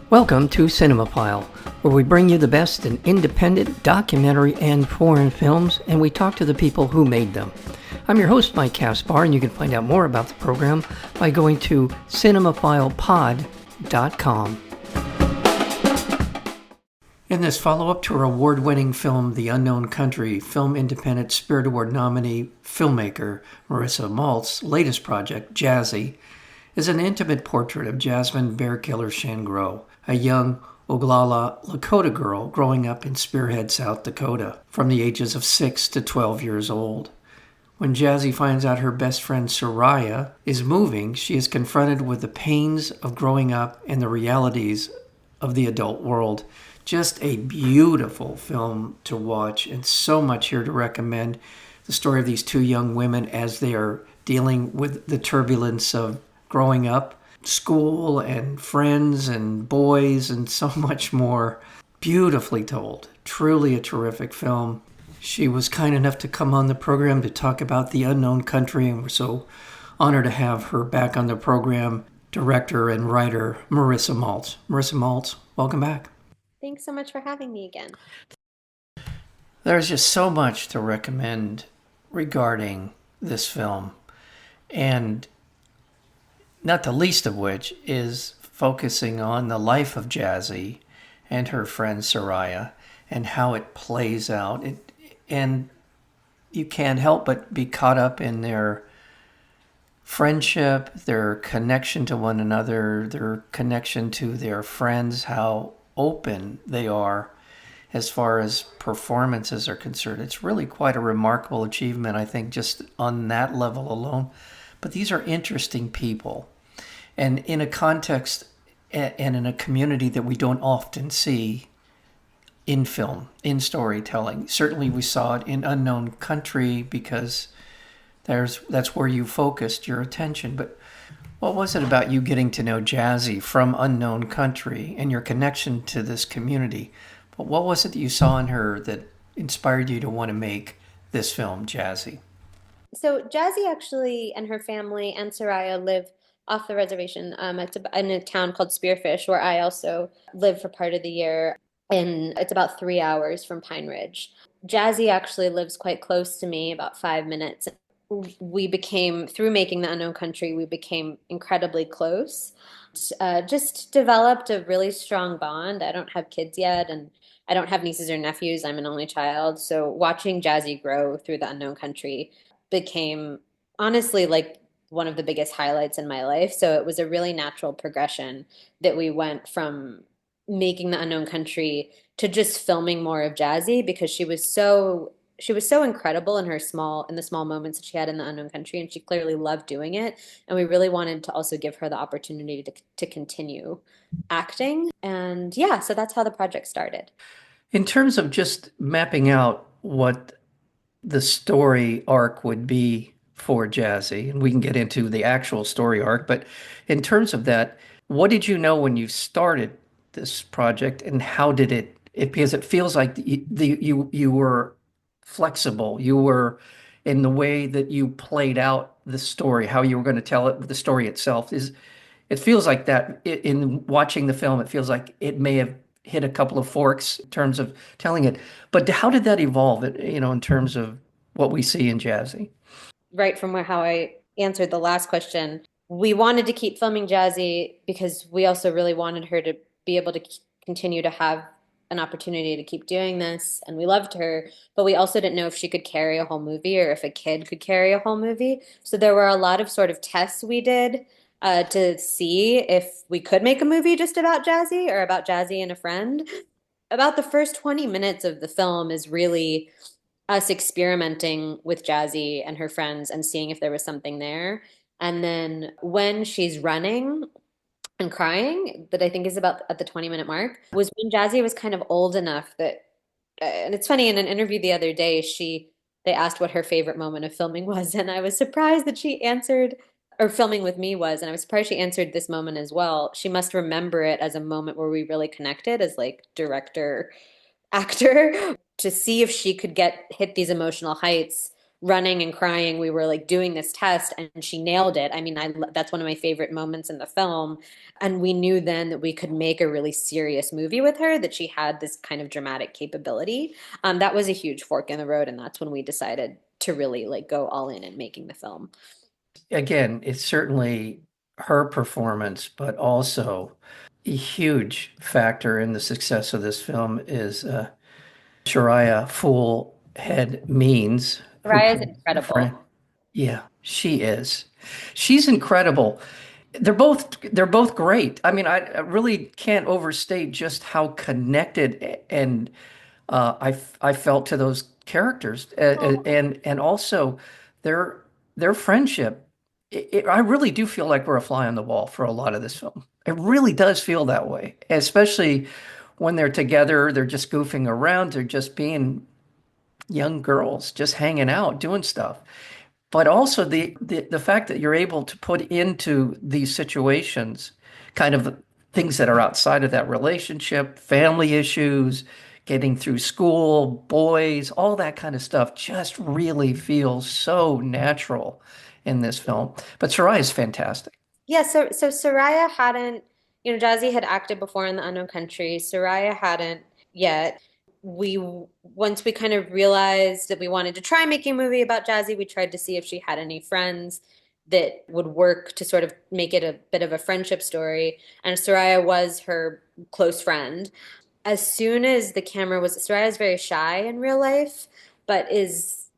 Welcome to Cinemophile, where we bring you the best in independent, documentary, and foreign films, and we talk to the people who made them. I'm your host, Mike Caspar, and you can find out more about the program by going to cinemophilepod.com. In this follow-up to her award-winning film, The Unknown Country, Film Independent Spirit Award nominee filmmaker Morrisa Maltz's latest project, Jazzy, is an intimate portrait of Jasmine Bearkiller Shangreaux, a young Oglala Lakota girl growing up in Spearfish, South Dakota, from the ages of 6 to 12 years old. When Jazzy finds out her best friend Syriah is moving, she is confronted with the pains of growing up and the realities of the adult world. Just a beautiful film to watch, and so much here to recommend. The story of these two young women as they are dealing with the turbulence of growing up, school and friends and boys and so much more. Beautifully told. Truly a terrific film. She was kind enough to come on the program to talk about The Unknown Country, and we're so honored to have her back on the program, director and writer Morrisa Maltz. Morrisa Maltz, welcome back. Thanks so much for having me again. There's just so much to recommend regarding this film, and not the least of which is focusing on the life of Jazzy and her friend Syriah and how it plays out. And you can't help but be caught up in their friendship, their connection to one another, their connection to their friends, how open they are as far as performances are concerned. It's really quite a remarkable achievement, I think, just on that level alone. But these are interesting people. And in a context and in a community that we don't often see in film, in storytelling. Certainly we saw it in Unknown Country because that's where you focused your attention. But what was it about you getting to know Jazzy from Unknown Country and your connection to this community? But what was it that you saw in her that inspired you to want to make this film, Jazzy? So Jazzy actually and her family and Syriah live off the reservation. It's in a town called Spearfish, where I also live for part of the year. And it's about 3 hours from Pine Ridge. Jazzy actually lives quite close to me, about 5 minutes. We became, through making The Unknown Country, we became incredibly close. Just developed a really strong bond. I don't have kids yet, and I don't have nieces or nephews. I'm an only child. So watching Jazzy grow through The Unknown Country became honestly like one of the biggest highlights in my life. So it was a really natural progression that we went from making The Unknown Country to just filming more of Jazzy, because she was so incredible in the small moments that she had in The Unknown Country, and she clearly loved doing it. And we really wanted to also give her the opportunity to continue acting. And yeah, so that's how the project started. In terms of just mapping out what the story arc would be for Jazzy, and we can get into the actual story arc, but in terms of that, what did you know when you started this project, and how did it because it feels like you were flexible, you were in the way that you played out the story, how you were going to tell it, the story itself is, it feels like that in watching the film, it feels like it may have hit a couple of forks in terms of telling it. But how did that evolve, in terms of what we see in Jazzy? Right from how I answered the last question, we wanted to keep filming Jazzy because we also really wanted her to be able to continue to have an opportunity to keep doing this. And we loved her, but we also didn't know if she could carry a whole movie or if a kid could carry a whole movie. So there were a lot of sort of tests we did to see if we could make a movie just about Jazzy or about Jazzy and a friend. About the first 20 minutes of the film is really us experimenting with Jazzy and her friends and seeing if there was something there. And then when she's running and crying, that I think is about at the 20-minute mark, was when Jazzy was kind of old enough that, and it's funny, in an interview the other day, they asked what her favorite moment of filming was, and I was surprised that she answered, or filming with me was, and I was surprised she answered this moment as well. She must remember it as a moment where we really connected as like director, actor, to see if she could hit these emotional heights running and crying. We were like doing this test and she nailed it. I mean, that's one of my favorite moments in the film. And we knew then that we could make a really serious movie with her, that she had this kind of dramatic capability. That was a huge fork in the road, and that's when we decided to really like go all in making the film. Again, it's certainly her performance, but also a huge factor in the success of this film is Syriah Fool Head Means, who Raya is played the friend. incredible. Yeah, she is. She's incredible. They're both great. I mean, I really can't overstate just how connected and I felt to those characters, and also their their friendship. I really do feel like we're a fly on the wall for a lot of this film. It really does feel that way, especially when they're together. They're just goofing around. They're just being young girls, just hanging out, doing stuff. But also the fact that you're able to put into these situations kind of things that are outside of that relationship, family issues, getting through school, boys, all that kind of stuff just really feels so natural in this film. But Sarai is fantastic. Yeah, so Soraya hadn't, Jazzy had acted before in The Unknown Country. Soraya hadn't yet. We Once we kind of realized that we wanted to try making a movie about Jazzy, we tried to see if she had any friends that would work to sort of make it a bit of a friendship story. And Soraya was her close friend. As soon as the camera was, Soraya is very shy in real life, but is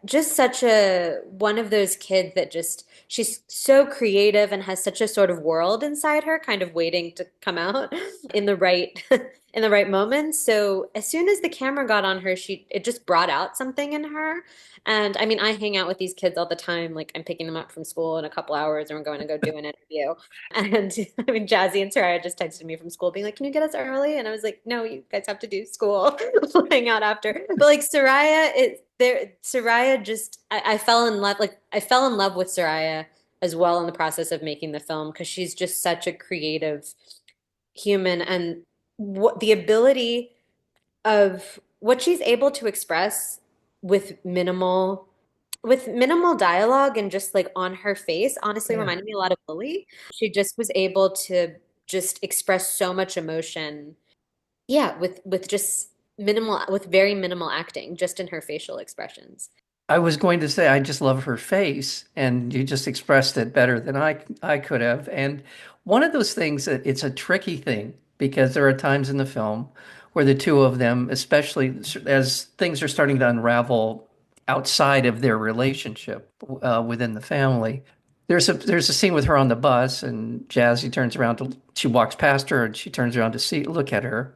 just such a one of those kids that just she's so creative and has such a sort of world inside her kind of waiting to come out in the right in the right moment. So as soon as the camera got on her, she it just brought out something in her. And I mean, I hang out with these kids all the time. Like I'm picking them up from school in a couple hours and we're going to go do an interview. And I mean, Jazzy and Soraya just texted me from school being like, "Can you get us early?" And I was like, "No, you guys have to do school." We'll hang out after. But like Soraya is there. Soraya just, I fell in love. Like I fell in love with Soraya as well in the process of making the film because she's just such a creative human and what the ability of what she's able to express with minimal dialogue and just like on her face honestly Yeah. reminded me a lot of Lily. She just was able to just express so much emotion. Yeah, with just minimal with very minimal acting just in her facial expressions. I was going to say I just love her face, and you just expressed it better than I could have. And one of those things that it's a tricky thing because there are times in the film where the two of them, especially as things are starting to unravel outside of their relationship within the family, there's a scene with her on the bus, and Jazzy turns around to she walks past her, and she turns around to see look at her,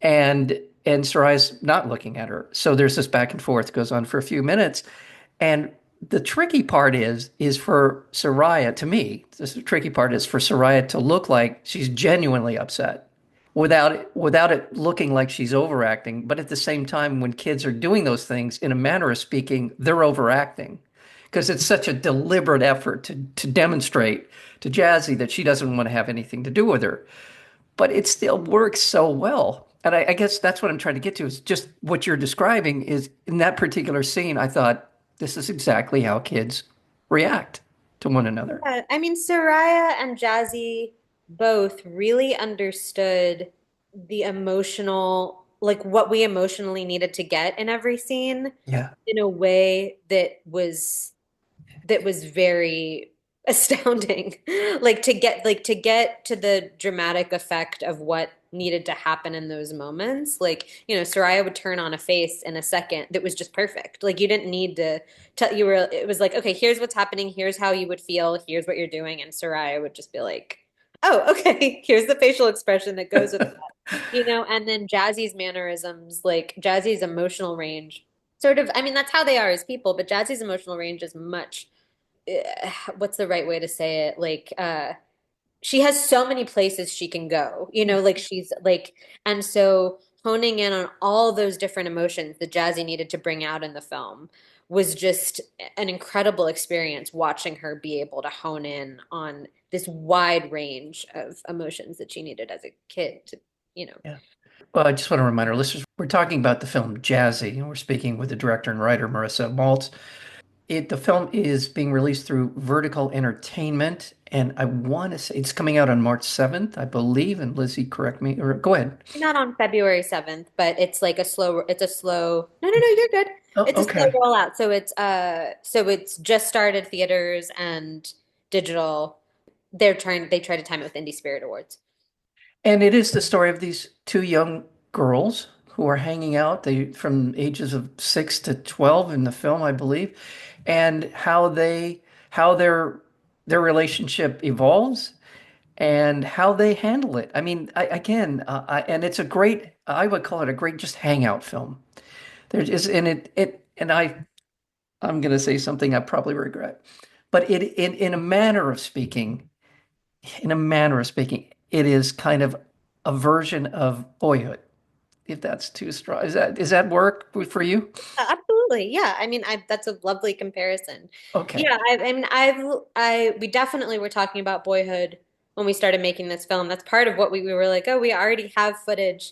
and Sarai's not looking at her. So there's this back and forth goes on for a few minutes. And the tricky part is for Soraya, to me, the tricky part is for Soraya to look like she's genuinely upset without it looking like she's overacting. But at the same time, when kids are doing those things, in a manner of speaking, they're overacting because it's such a deliberate effort to demonstrate to Jazzy that she doesn't want to have anything to do with her, but it still works so well. And I guess that's what I'm trying to get to is just what you're describing is in that particular scene, I thought this is exactly how kids react to one another. Yeah, I mean, Soraya and Jazzy both really understood the emotional, like what we emotionally needed to get in every scene Yeah. in a way that was very astounding. Like to get to the dramatic effect of what needed to happen in those moments. Like, Soraya would turn on a face in a second that was just perfect. Like you didn't need to tell you were it was like, okay, here's what's happening, here's how you would feel, here's what you're doing, and Soraya would just be like, oh, okay, here's the facial expression that goes with that. And then Jazzy's mannerisms, like Jazzy's emotional range, sort of, I mean, that's how they are as people, but Jazzy's emotional range is much what's the right way to say it? Like, she has so many places she can go, like she's like, and so honing in on all those different emotions that Jazzy needed to bring out in the film was just an incredible experience watching her be able to hone in on this wide range of emotions that she needed as a kid to, you know. Yeah. Well, I just want to remind our listeners, we're talking about the film Jazzy, and we're speaking with the director and writer Morrisa Maltz. The film is being released through Vertical Entertainment, and I want to say it's coming out on March 7th, I believe. And Lizzie, correct me, or go ahead. Not on February 7th, but it's like a slow, no, no, no, you're good. Oh, It's a slow okay. rollout. So it's just started theaters and digital. They try to time it with Indie Spirit Awards. And it is the story of these two young girls who are hanging out, they from ages of 6 to 12 in the film, I believe, and how their relationship evolves and how they handle it. I mean, and it's a great, I would call it a great just hangout film. There's just, and I'm going to say something I probably regret, but in a manner of speaking, it is kind of a version of Boyhood, if that's too strong. Is that work for you? Absolutely. Yeah. I mean, that's a lovely comparison. Okay. Yeah. We definitely were talking about Boyhood when we started making this film. That's part of what we were like, oh, we already have footage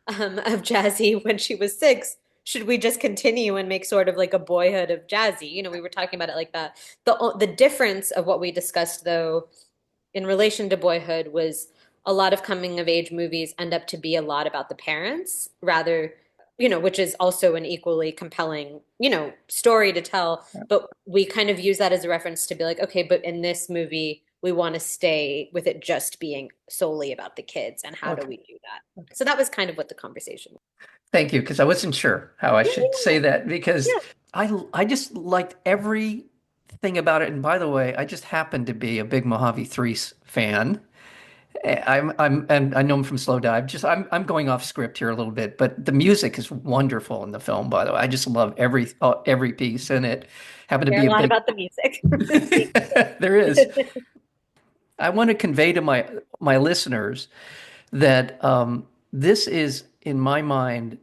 of Jazzy when she was 6. Should we just continue and make sort of like a Boyhood of Jazzy? We were talking about it like that. The difference of what we discussed though in relation to Boyhood was a lot of coming of age movies end up to be a lot about the parents rather, which is also an equally compelling, story to tell. But we kind of use that as a reference to be like, okay, but in this movie, we want to stay with it just being solely about the kids and how do Okay. we do that? So that was kind of what the conversation was. Thank you, because I wasn't sure how I should say Yeah, that because yeah, I just liked everything about it. And by the way, I just happen to be a big Mojave Threes fan. And I know him from Slow Dive. I'm going off script here a little bit, but the music is wonderful in the film, by the way. I just love every piece in it. Happen to care be a a lot big about the music. there is. I want to convey to my listeners that this is, in my mind,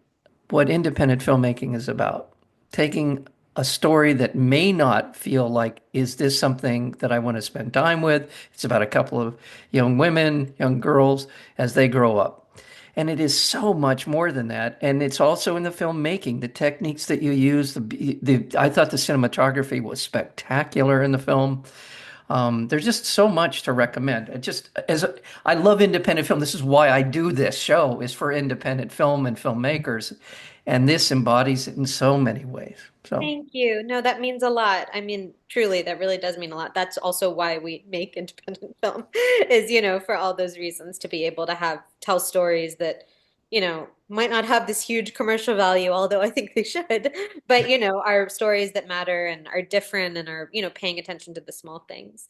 what independent filmmaking is about. Taking a story that may not feel like, is this something that I want to spend time with? It's about a couple of young women, young girls, as they grow up. And it is so much more than that. And it's also in the filmmaking, the techniques that you use. I thought the cinematography was spectacular in the film. There's just so much to recommend. I love independent film. This is why I do this show is for independent film and filmmakers, and this embodies it in so many ways. So Thank you. No, that means a lot. I mean, truly, that really does mean a lot. That's also why we make independent film is, for all those reasons to be able to tell stories that, might not have this huge commercial value, although I think they should, but, are stories that matter and are different and are, paying attention to the small things.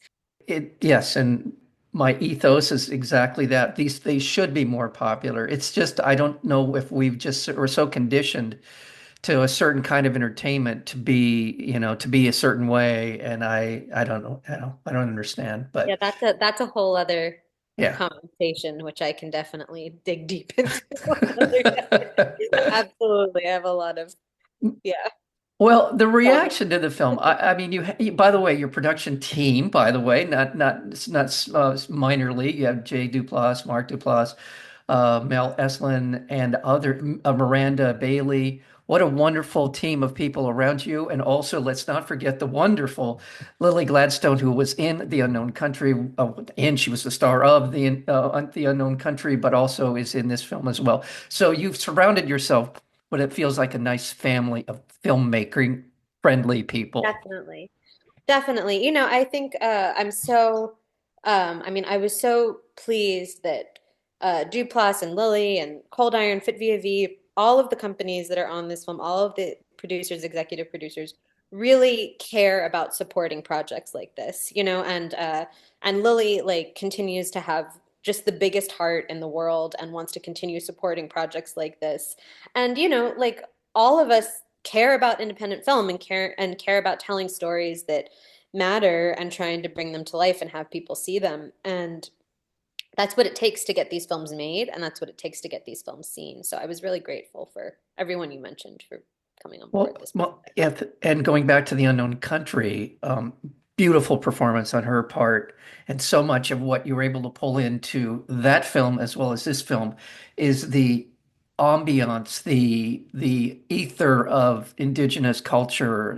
yes, and my ethos is exactly that. They should be more popular. It's just I don't know if we're so conditioned to a certain kind of entertainment to be a certain way, and I don't know. I don't understand, Yeah, but that's a whole other yeah. conversation, which I can definitely dig deep into another day. Absolutely. I have a lot of, yeah. Well, the reaction to the film, I mean, by the way, your production team, by the way, it's not minor league. You have Jay Duplass, Mark Duplass, Mel Eslyn, and other Miranda Bailey. What a wonderful team of people around you. And also, let's not forget the wonderful Lily Gladstone, who was in The Unknown Country, and she was the star of The Unknown Country, but also is in this film as well. So you've surrounded yourself what it feels like a nice family of filmmaking friendly people. Definitely. Definitely. I think I mean, I was so pleased that Duplass and Lily and Cold Iron, Fit Via V, all of the companies that are on this film, all of the producers, executive producers, really care about supporting projects like this, and Lily like continues to have just the biggest heart in the world and wants to continue supporting projects like this. And like all of us care about independent film and care about telling stories that matter and trying to bring them to life and have people see them. And that's what it takes to get these films made, and that's what it takes to get these films seen. So I was really grateful for everyone you mentioned for coming on board this project. Yeah, and going back to The Unknown Country, beautiful performance on her part, and so much of what you were able to pull into that film as well as this film is ambiance, the ether of indigenous culture,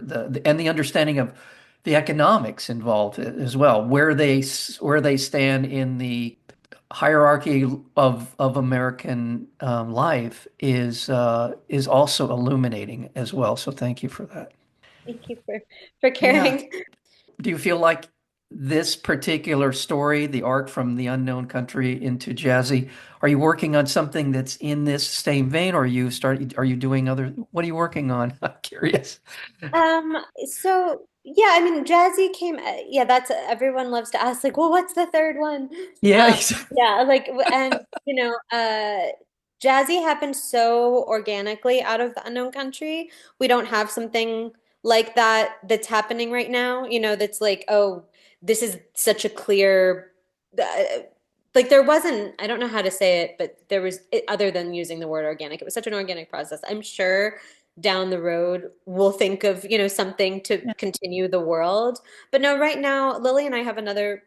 and the understanding of the economics involved as well, where they stand in the hierarchy of American life is also illuminating as well. So thank you for that. Thank you for Yeah. caring. Do you feel like this particular story, the arc from the unknown country into Jazzy, are you working on something that's in this same vein, or are you doing other, what are you working on? I'm curious. Um, so yeah, I mean, Jazzy came, yeah, that's everyone loves to ask, like, well, what's the third one? Yeah. Yeah, like, and Jazzy happened so organically out of the unknown country. We don't have something like that that's happening right now, that's like, oh, this is such a clear, uh, like there wasn't, I don't know how to say it, but there was, other than using the word organic, it was such an organic process. I'm sure down the road we'll think of something to continue the world, but no, right now Lily and I have another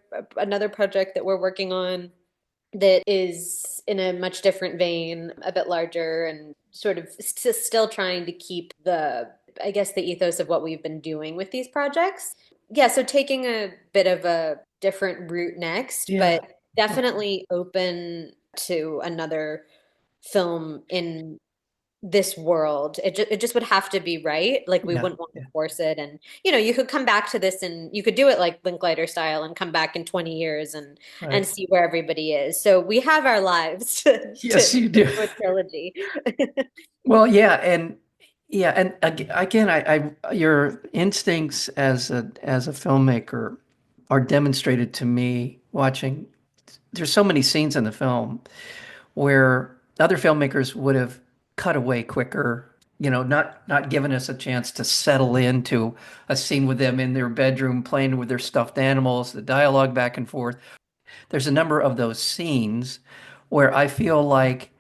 project that we're working on that is in a much different vein, a bit larger, and sort of still trying to keep I guess, the ethos of what we've been doing with these projects. Yeah, so taking a bit of a different route next, Yeah. but definitely open to another film in this world. It just would have to be right. Like we Yeah. wouldn't want to Yeah. force it. And you could come back to this and you could do it like Linklater style and come back in 20 years and Right. see where everybody is. So we have our lives to Yes, you do. do a trilogy. Well, yeah, and again, your instincts as a filmmaker are demonstrated to me watching. There's so many scenes in the film where other filmmakers would have cut away quicker, not given us a chance to settle into a scene with them in their bedroom playing with their stuffed animals, the dialogue back and forth. There's a number of those scenes where I feel like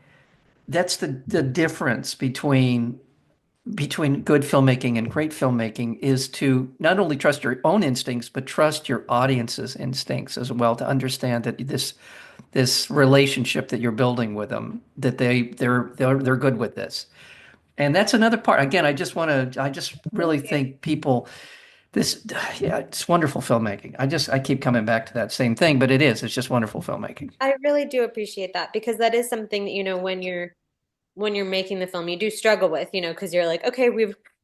that's the difference between good filmmaking and great filmmaking is to not only trust your own instincts, but trust your audience's instincts as well, to understand that this relationship that you're building with them, that they're good with this. And that's another part. Again, I just Thank really you. think people this yeah, it's wonderful filmmaking. I keep coming back to that same thing, but it's just wonderful filmmaking. I really do appreciate that because that is something that, when you're making the film, you do struggle with, because you're like, okay,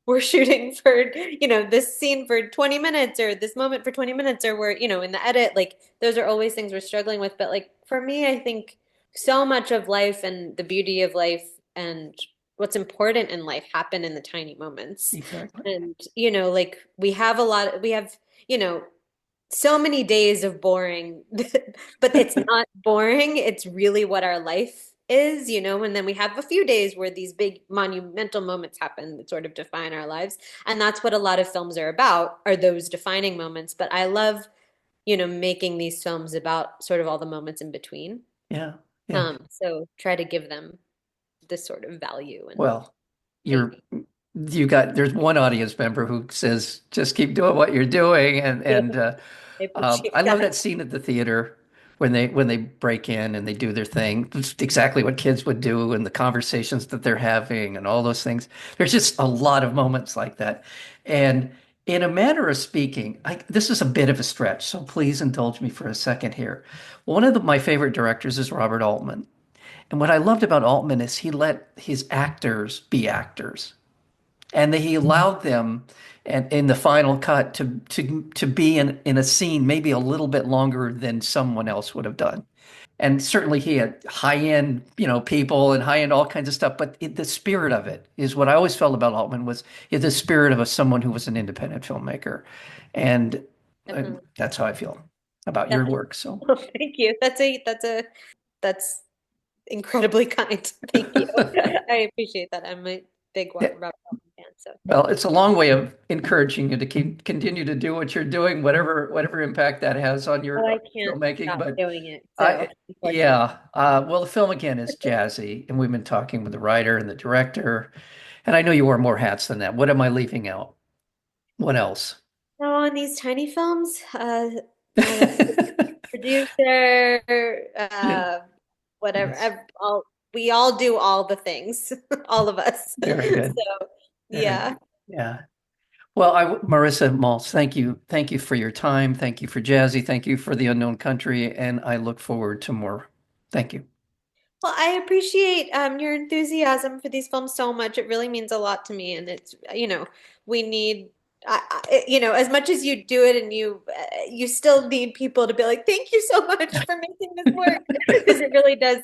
we're shooting for, this scene for 20 minutes or this moment for 20 minutes, or we're, in the edit, like those are always things we're struggling with. But like for me, I think so much of life and the beauty of life and what's important in life happen in the tiny moments. Exactly. And, like we have, you know, so many days of boring, but it's not boring. It's really what our life is, and then we have a few days where these big monumental moments happen that sort of define our lives. And that's what a lot of films are about, are those defining moments. But I love, making these films about sort of all the moments in between. Yeah. Yeah. So try to give them this sort of value and Well, you're weight. there's one audience member who says just keep doing what you're doing, Yeah, and I appreciate I love that. that scene at the theater when they break in and they do their thing. It's exactly what kids would do, and the conversations that they're having and all those things. There's just a lot of moments like that. And in a manner of speaking, this is a bit of a stretch, so please indulge me for a second here. One of my favorite directors is Robert Altman. And what I loved about Altman is he let his actors be actors, and he allowed them, and in the final cut, to be in a scene maybe a little bit longer than someone else would have done. And certainly he had high end, people and high end all kinds of stuff. But the spirit of it is what I always felt about Altman was the spirit of someone who was an independent filmmaker, and Definitely. that's how I feel about your Definitely. work. So. Well, thank you. That's incredibly kind. Thank you. I appreciate that. I'm a big Robert Altman fan, so thank Well, you. it's a long way of encouraging you to continue to do what you're doing, whatever impact that has on Well, your I can't filmmaking. stop But doing it, so unfortunately. yeah, well, the film again is Jazzy, and we've been talking with the writer and the director, and I know you wear more hats than that. What am I leaving out? What else? Now on these tiny films, I don't know, producer, Yeah. whatever. Yes. we all do all the things, all of us. Very good. So, Very yeah. good. Yeah. Well, Morrisa Maltz, thank you. Thank you for your time. Thank you for Jazzy. Thank you for The Unknown Country. And I look forward to more. Thank you. Well, I appreciate your enthusiasm for these films so much. It really means a lot to me, and it's we need as much as you do it, and you still need people to be like, thank you so much for making this work, because it really does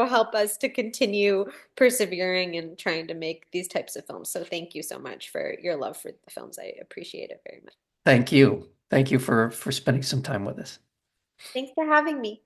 help us to continue persevering and trying to make these types of films. So thank you so much for your love for the films. I appreciate it very much. Thank you. Thank you for spending some time with us. Thanks for having me.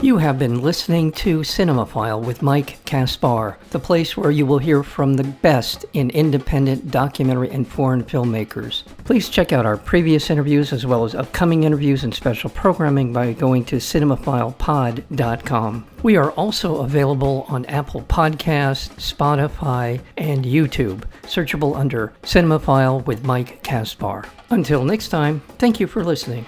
You have been listening to Cinemaphile with Mike Kaspar, the place where you will hear from the best in independent documentary and foreign filmmakers. Please check out our previous interviews as well as upcoming interviews and special programming by going to cinemaphilepod.com. We are also available on Apple Podcasts, Spotify, and YouTube, searchable under Cinemaphile with Mike Kaspar. Until next time, thank you for listening.